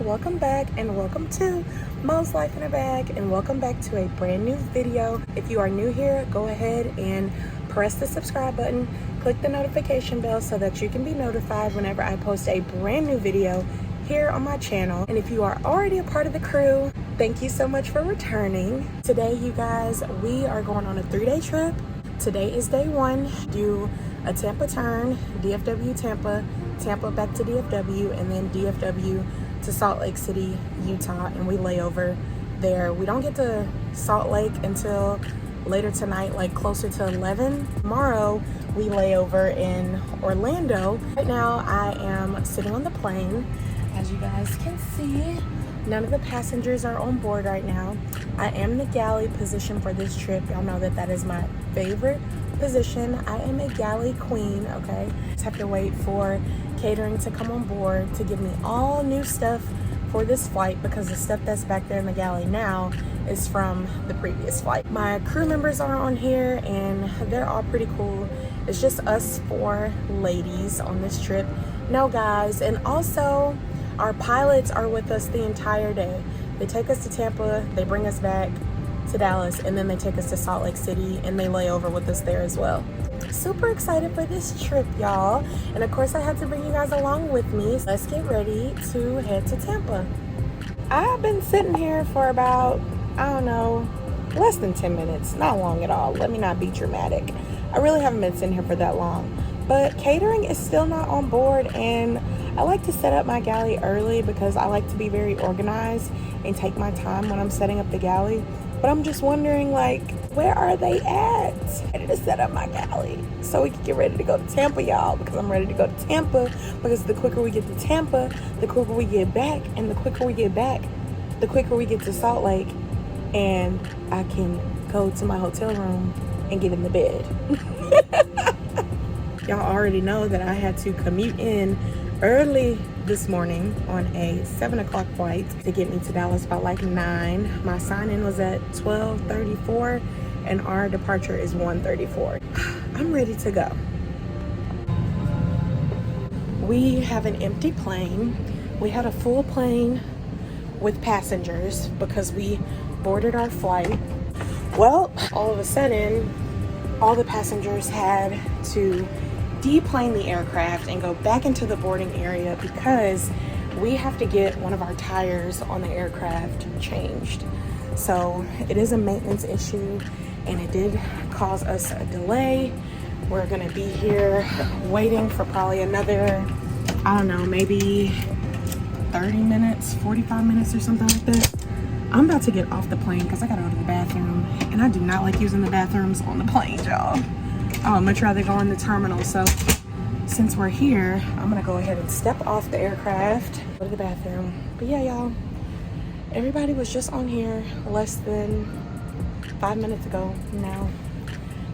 welcome back and welcome to Mo's Life in a Bag, and welcome back to a brand new video. If you are new here, go ahead and press the subscribe button, click the notification bell so that you can be notified whenever I post a brand new video here on my channel. And if you are already a part of the crew, thank you so much for returning. Today, you guys, we are going on a 3-day trip. Today is day one. Do a Tampa turn, DFW Tampa, Tampa back to DFW, and then DFW to Salt Lake City, Utah, and we lay over there. We don't get to Salt Lake until later tonight, like closer to 11. Tomorrow we lay over in Orlando. Right now I am sitting on the plane. As you guys can see, none of the passengers are on board right now. I am in the galley position for this trip. Y'all know that that is my favorite position. I am a galley queen, okay? Just have to wait for catering to come on board to give me all new stuff for this flight, because the stuff that's back there in the galley now is from the previous flight. My crew members are on here and they're all pretty cool. It's just us 4 ladies on this trip, no guys. And also our pilots are with us the entire day. They take us to Tampa, they bring us back to Dallas, and then they take us to Salt Lake City and they lay over with us there as well. Super excited for this trip, y'all. And of course I had to bring you guys along with me. Let's get ready to head to Tampa. I've been sitting here for about, I don't know, less than 10 minutes. Not long at all. Let me not be dramatic. I really haven't been sitting here for that long. But catering is still not on board, and I like to set up my galley early because I like to be very organized and take my time when I'm setting up the galley. But I'm just wondering, like, where are they at? Ready to set up my galley so we can get ready to go to Tampa, y'all, because I'm ready to go to Tampa, because the quicker we get to Tampa, the quicker we get back, and the quicker we get back, the quicker we get to Salt Lake, and I can go to my hotel room and get in the bed. Y'all already know that I had to commute in early this morning on a 7 o'clock flight to get me to Dallas by like 9. My sign-in was at 12:34 and our departure is 1:34. I'm ready to go. We have an empty plane. We had a full plane with passengers because we boarded our flight. Well, all of a sudden, all the passengers had to deplane the aircraft and go back into the boarding area because we have to get one of our tires on the aircraft changed. So it is a maintenance issue and it did cause us a delay. We're gonna be here waiting for probably another, I don't know, maybe 30 minutes, 45 minutes or something like that. I'm about to get off the plane because I gotta go to the bathroom, and I do not like using the bathrooms on the plane, y'all. I would much rather go in the terminal. So since we're here, I'm gonna go ahead and step off the aircraft, go to the bathroom. But yeah, y'all, everybody was just on here less than 5 minutes ago. Now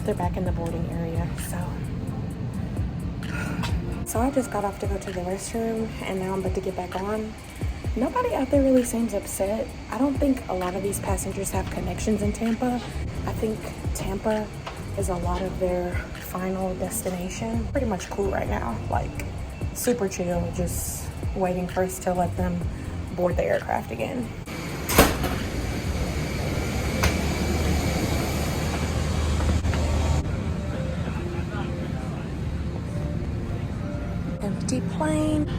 they're back in the boarding area. So I just got off to go to the restroom, and now I'm about to get back on. Nobody out there really seems upset. I don't think a lot of these passengers have connections in Tampa. I think Tampa is a lot of their final destination. Pretty much cool right now, like super chill, just waiting for us to let them board the aircraft again. Empty plane.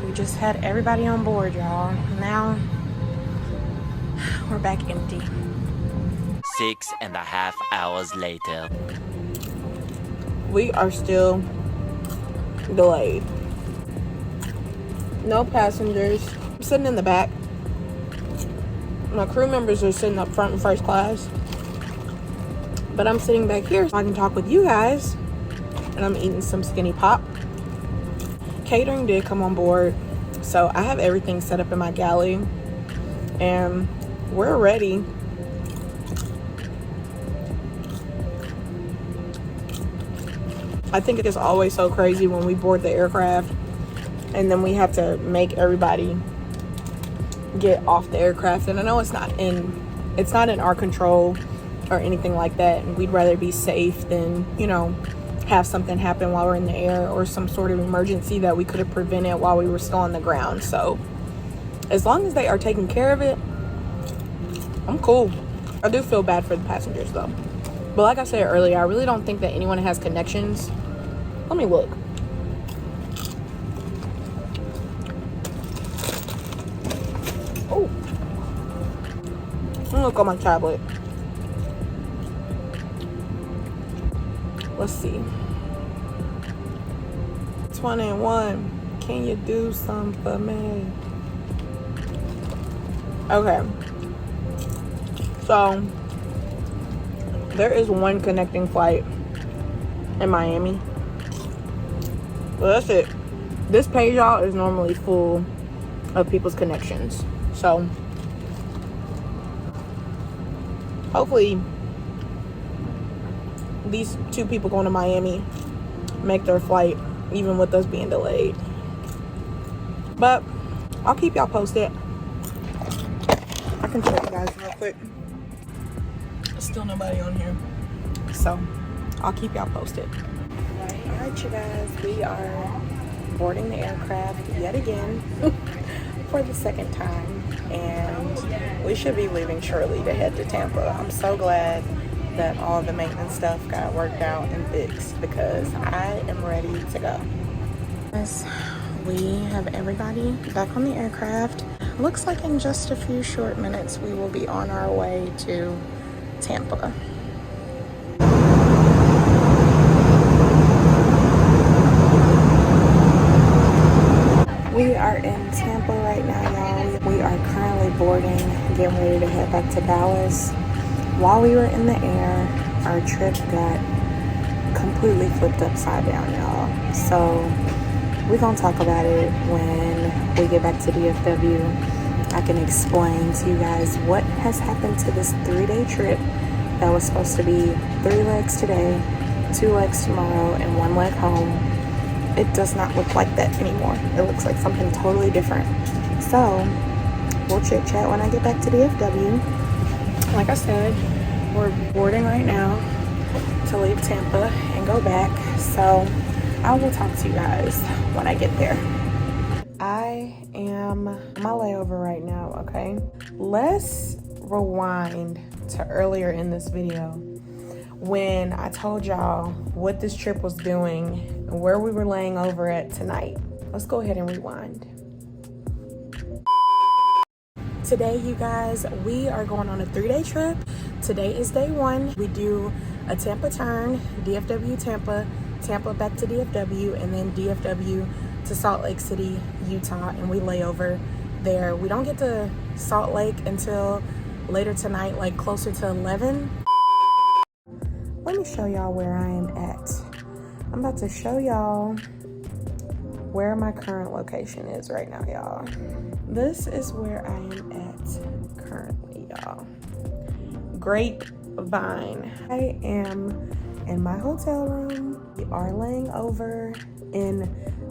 We just had everybody on board, y'all. Now we're back empty. 6.5 hours later. We are still delayed. No passengers. I'm sitting in the back. My crew members are sitting up front in first class. But I'm sitting back here so I can talk with you guys. And I'm eating some skinny pop. Catering did come on board. So I have everything set up in my galley. And we're ready. I think it is always so crazy when we board the aircraft and then we have to make everybody get off the aircraft. And I know it's not in our control or anything like that. And we'd rather be safe than, you know, have something happen while we're in the air or some sort of emergency that we could have prevented while we were still on the ground. So As long as they are taking care of it, I'm cool. I do feel bad for the passengers though. But like I said earlier, I really don't think that anyone has connections. Let me look. Oh. Let me look on my tablet. Let's see. 21. Can you do something for me? Okay. So, there is one connecting flight in Miami. Well, that's it. This page, y'all, is normally full of people's connections. So, hopefully, these 2 people going to Miami make their flight, even with us being delayed. But I'll keep y'all posted. I can show you guys real quick. There's still nobody on here, so I'll keep y'all posted. All right, you guys, we are boarding the aircraft yet again for the 2nd time, and we should be leaving shortly to head to Tampa. I'm so glad that all the maintenance stuff got worked out and fixed, because I am ready to go. Yes, we have everybody back on the aircraft. Looks like in just a few short minutes we will be on our way to Tampa. We are in Tampa right now, y'all. We are currently boarding, getting ready to head back to Dallas. While we were in the air, our trip got completely flipped upside down, y'all. So we're gonna talk about it when we get back to DFW. I can explain to you guys what has happened to this 3-day trip that was supposed to be 3 legs today, 2 legs tomorrow, and 1 leg home. It does not look like that anymore. It looks like something totally different. So we'll chit chat when I get back to DFW. Like I said, we're boarding right now to leave Tampa and go back. So I will talk to you guys when I get there. I am on my layover right now, okay? Let's rewind to earlier in this video when I told y'all what this trip was doing and where we were laying over at tonight. Let's go ahead and rewind. Today, you guys, we are going on a 3-day trip. Today is day 1. We do a Tampa turn, DFW Tampa, Tampa back to DFW, and then DFW to Salt Lake City, Utah, and we lay over there. We don't get to Salt Lake until later tonight, like closer to 11. Let me show y'all where I am at. I'm about to show y'all where my current location is right now, y'all. This is where I am at currently, y'all. Grapevine. I am in my hotel room. We are laying over in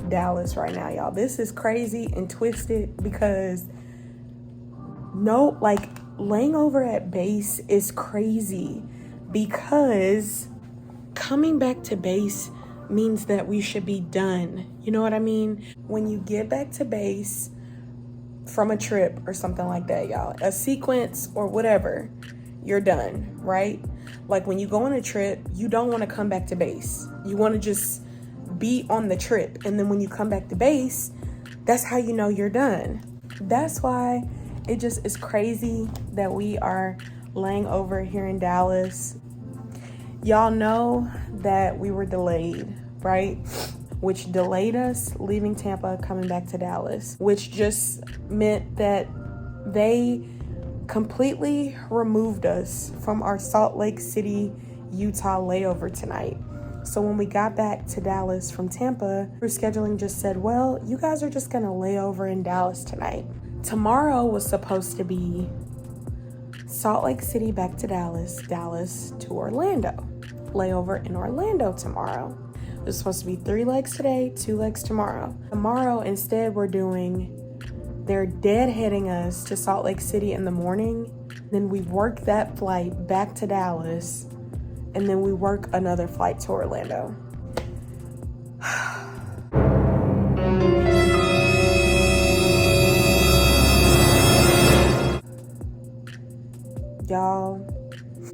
Dallas right now, y'all. This is crazy and twisted because laying over at base is crazy, because coming back to base means that we should be done. You know what I mean? When you get back to base from a trip or something like that, y'all, a sequence or whatever, you're done, right? Like when you go on a trip, you don't want to come back to base. You want to just be on the trip. And then when you come back to base, that's how you know you're done. That's why it just is crazy that we are laying over here in Dallas. Y'all know that we were delayed, right? Which delayed us leaving Tampa, coming back to Dallas, which just meant that they completely removed us from our Salt Lake City, Utah layover tonight. So when we got back to Dallas from Tampa, our scheduling just said, well, you guys are just gonna lay over in Dallas tonight. Tomorrow was supposed to be Salt Lake City back to Dallas, Dallas to Orlando. Layover in Orlando tomorrow. It was supposed to be 3 legs today, 2 legs tomorrow. Tomorrow, instead, they're deadheading us to Salt Lake City in the morning. Then we work that flight back to Dallas, and then we work another flight to Orlando.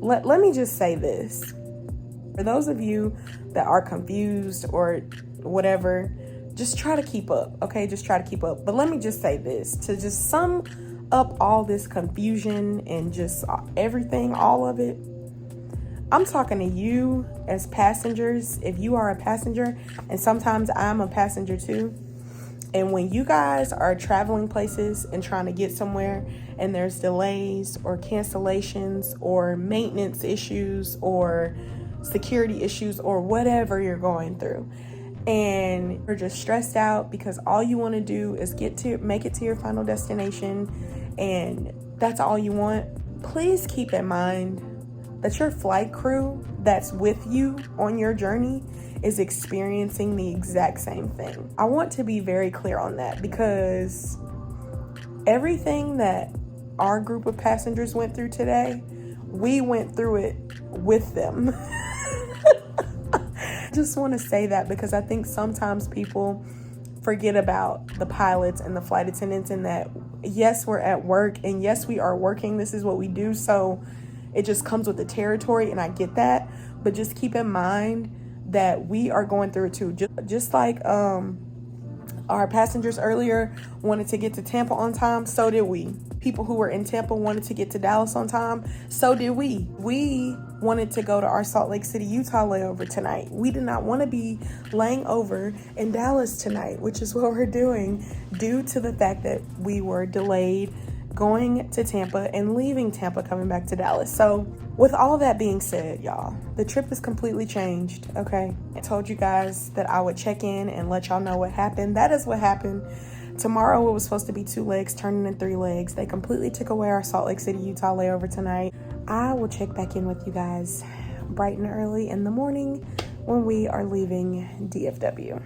let me just say this. For those of you that are confused or whatever, just try to keep up, okay? Just try to keep up. But let me just say this, to just sum up all this confusion and just everything, all of it, I'm talking to you as passengers. If you are a passenger, and sometimes I'm a passenger too, and when you guys are traveling places and trying to get somewhere and there's delays or cancellations or maintenance issues or security issues or whatever you're going through, and you're just stressed out because all you want to do is make it to your final destination, and that's all you want, please keep in mind that your flight crew that's with you on your journey is experiencing the exact same thing. I want to be very clear on that, because everything that our group of passengers went through today, we went through it with them. Just want to say that because I think sometimes people forget about the pilots and the flight attendants, and that yes, we're at work, and yes, we are working. This is what we do. So it just comes with the territory, and I get that. But just keep in mind that we are going through it too. Just like our passengers earlier wanted to get to Tampa on time, so did we. People who were in Tampa wanted to get to Dallas on time, so did we. We wanted to go to our Salt Lake City, Utah layover tonight. We did not want to be laying over in Dallas tonight, which is what we're doing due to the fact that we were delayed going to Tampa and leaving Tampa, coming back to Dallas. So with all that being said, y'all, the trip is completely changed, okay? I told you guys that I would check in and let y'all know what happened. That is what happened. Tomorrow it was supposed to be 2 legs, turning into 3 legs. They completely took away our Salt Lake City, Utah layover tonight. I will check back in with you guys bright and early in the morning when we are leaving DFW.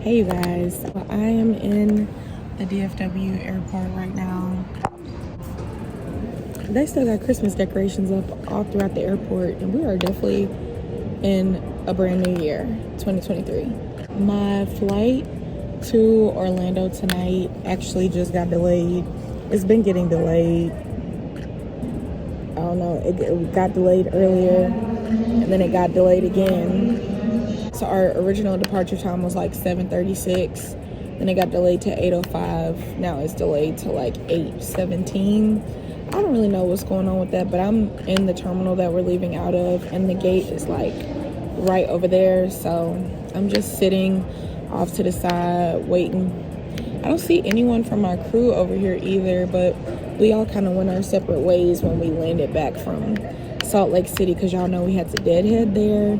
Hey you guys, well, I am in the DFW airport right now. They still got Christmas decorations up all throughout the airport, and we are definitely in a brand new year, 2023. My flight to Orlando tonight actually just got delayed. It's been getting delayed. I don't know, it got delayed earlier and then it got delayed again. So our original departure time was like 7:36. Then it got delayed to 8:05. Now it's delayed to like 8:17. I don't really know what's going on with that, but I'm in the terminal that we're leaving out of, and the gate is like right over there. So I'm just sitting off to the side waiting. I don't see anyone from our crew over here either, but we all kind of went our separate ways when we landed back from Salt Lake City, because y'all know we had to deadhead there,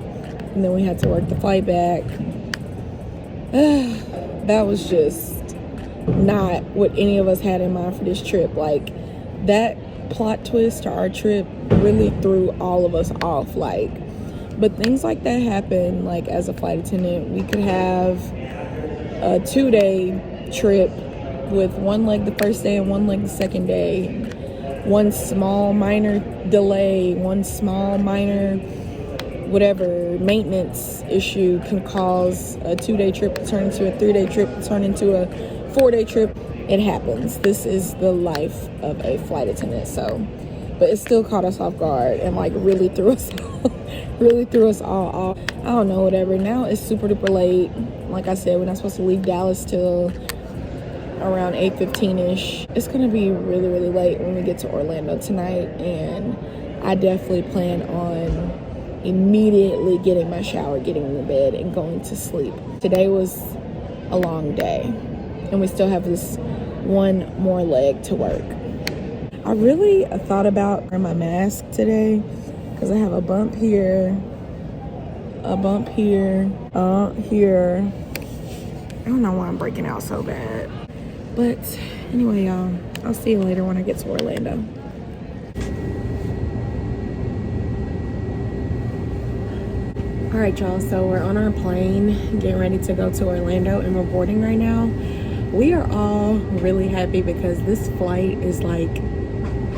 and then we had to work the flight back. That was just not what any of us had in mind for this trip. Like, that plot twist to our trip really threw all of us off. Like, but things like that happen. Like, as a flight attendant, we could have a 2-day trip with one leg the first day and one leg the second day. One small minor delay, one small minor whatever maintenance issue can cause a 2-day trip to turn into a 3-day trip to turn into a 4-day trip. It happens. This is the life of a flight attendant. So, but it still caught us off guard and like really threw us all off. I don't know, whatever. Now it's super duper late. Like I said, we're not supposed to leave Dallas till around 8:15ish. It's gonna be really, really late when we get to Orlando tonight, and I definitely plan on immediately getting my shower, getting in the bed, and going to sleep. Today was a long day, and we still have this one more leg to work. I really thought about wearing my mask today because I have a bump here, a bump here, here. I don't know why I'm breaking out so bad. But anyway, y'all, I'll see you later when I get to Orlando. All right, y'all, so we're on our plane, getting ready to go to Orlando, and we're boarding right now. We are all really happy because this flight is like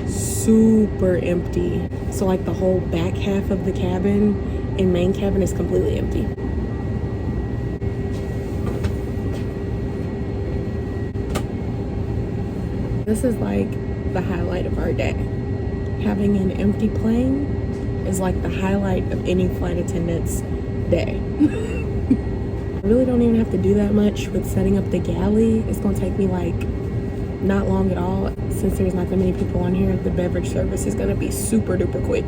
super empty. So like the whole back half of the cabin and main cabin is completely empty. This is like the highlight of our day. Having an empty plane is like the highlight of any flight attendant's day. I really don't even have to do that much with setting up the galley. It's gonna take me like not long at all. Since there's not that many people on here, the beverage service is gonna be super duper quick.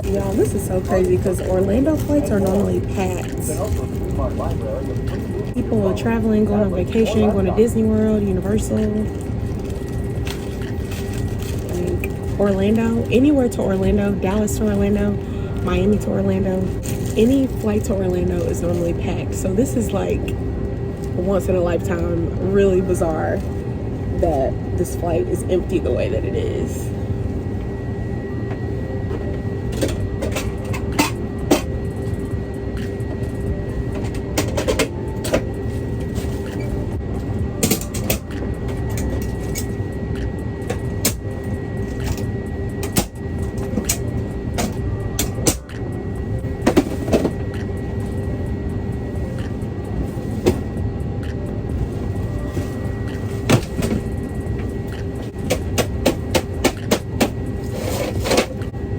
Y'all, this is so crazy because Orlando flights are normally packed. People are traveling, going on vacation, going to Disney World, Universal. Like Orlando, anywhere to Orlando, Dallas to Orlando, Miami to Orlando. Any flight to Orlando is normally packed. So this is like once in a lifetime, really bizarre that this flight is empty the way that it is.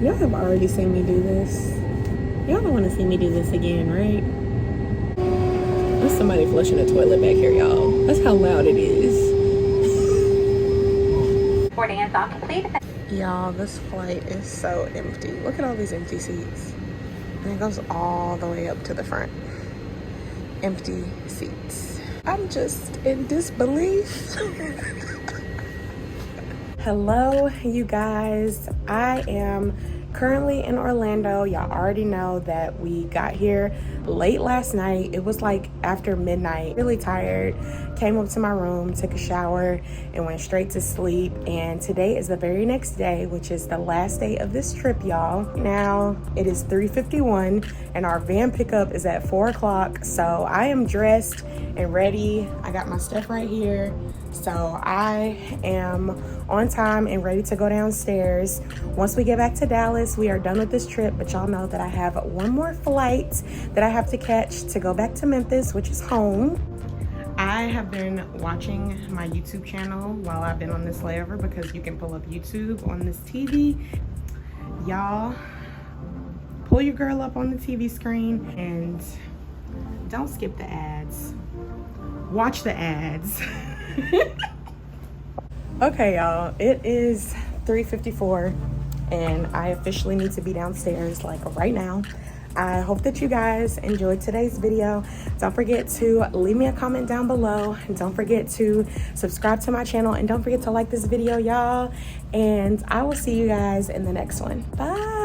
Y'all have already seen me do this. Y'all don't want to see me do this again, right? There's somebody flushing the toilet back here, y'all. That's how loud it is. Boarding is all complete. Y'all, this flight is so empty. Look at all these empty seats. And it goes all the way up to the front. Empty seats. I'm just in disbelief. Hello, you guys. I am currently in Orlando. Y'all already know that we got here late last night. It was like after midnight. Really tired. Came up to my room, took a shower, and went straight to sleep. And today is the very next day, which is the last day of this trip, y'all. Now it is 3:51 and our van pickup is at 4 o'clock. So I am dressed and ready. I got my stuff right here. So I am on time and ready to go downstairs. Once we get back to Dallas, we are done with this trip, but y'all know that I have one more flight that I have to catch to go back to Memphis, which is home. I have been watching my YouTube channel while I've been on this layover because you can pull up YouTube on this TV. Y'all, pull your girl up on the TV screen and don't skip the ads. Watch the ads. Okay, y'all, it is 3:54 and I officially need to be downstairs like right now. I hope that you guys enjoyed today's video. Don't forget to leave me a comment down below. And don't forget to subscribe to my channel. And don't forget to like this video, y'all. And I will see you guys in the next one. Bye.